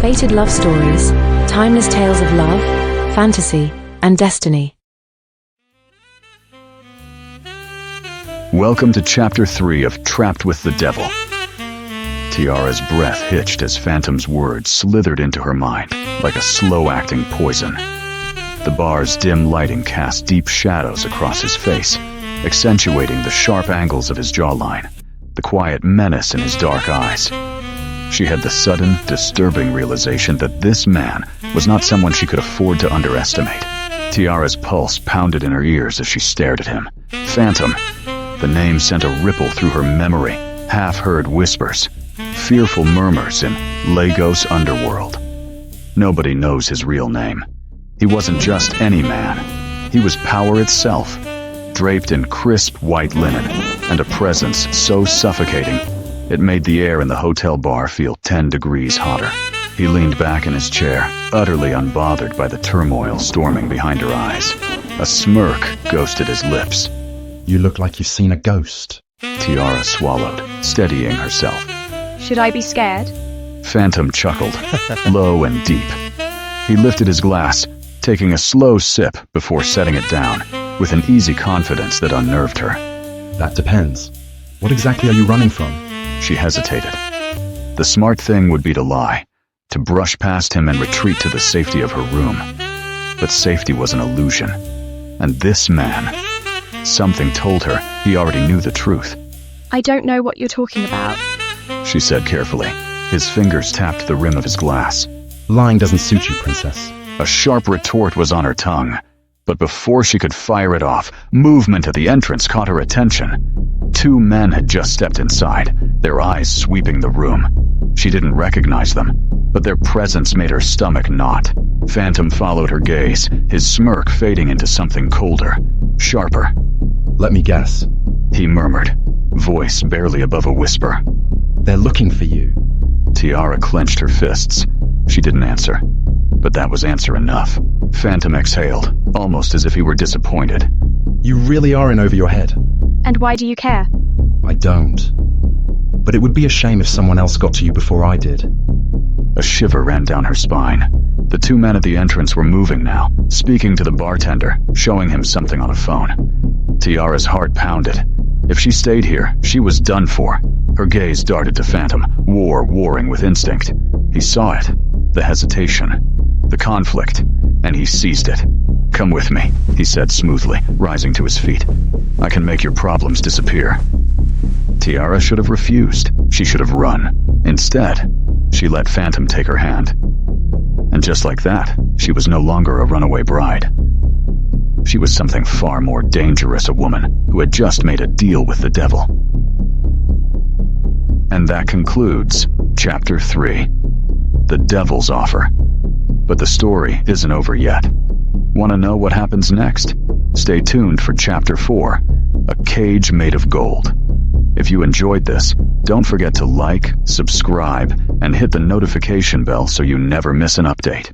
fated love stories, timeless tales of love, fantasy, and destiny. Welcome to Chapter 3 of Trapped with the Devil. Tiara's breath hitched as Phantom's words slithered into her mind like a slow-acting poison. The bar's dim lighting cast deep shadows across his face, accentuating the sharp angles of his jawline, the quiet menace in his dark eyes. She had the sudden, disturbing realization that this man was not someone she could afford to underestimate. Tiara's pulse pounded in her ears as she stared at him. Phantom. The name sent a ripple through her memory, half-heard whispers, fearful murmurs in Lagos underworld. Nobody knows his real name. He wasn't just any man. He was power itself, draped in crisp white linen, and a presence so suffocating it made the air in the hotel bar feel 10 degrees hotter. He leaned back in his chair, utterly unbothered by the turmoil storming behind her eyes. A smirk ghosted his lips. You look like you've seen a ghost. Tiara swallowed, steadying herself. Should I be scared? Phantom chuckled, low and deep. He lifted his glass, taking a slow sip before setting it down, with an easy confidence that unnerved her. That depends. What exactly are you running from? She hesitated. The smart thing would be to lie, to brush past him and retreat to the safety of her room. But safety was an illusion. And this man... Something told her he already knew the truth. I don't know what you're talking about, she said carefully. His fingers tapped the rim of his glass. Lying doesn't suit you, princess. A sharp retort was on her tongue, but before she could fire it off, movement at the entrance caught her attention. 2 men had just stepped inside, their eyes sweeping the room. She didn't recognize them, but their presence made her stomach knot. Phantom followed her gaze, his smirk fading into something colder, sharper. Let me guess. He murmured, voice barely above a whisper. They're looking for you. Tiara clenched her fists. She didn't answer, but that was answer enough. Phantom exhaled, almost as if he were disappointed. You really are in over your head. and why do you care? I don't. But it would be a shame if someone else got to you before I did. A shiver ran down her spine. The 2 men at the entrance were moving now, speaking to the bartender, showing him something on a phone. Tiara's heart pounded. If she stayed here, she was done for. Her gaze darted to Phantom, warring with instinct. He saw it, the hesitation, the conflict, and he seized it. "Come with me," he said smoothly, rising to his feet. "I can make your problems disappear." Tiara should have refused. She should have run. Instead, she let Phantom take her hand. And just like that, she was no longer a runaway bride. She was something far more dangerous, a woman who had just made a deal with the devil. And that concludes Chapter 3, The Devil's Offer. But the story isn't over yet. Want to know what happens next? Stay tuned for Chapter 4, A Cage Made of Gold. If you enjoyed this, don't forget to like, subscribe, and hit the notification bell so you never miss an update.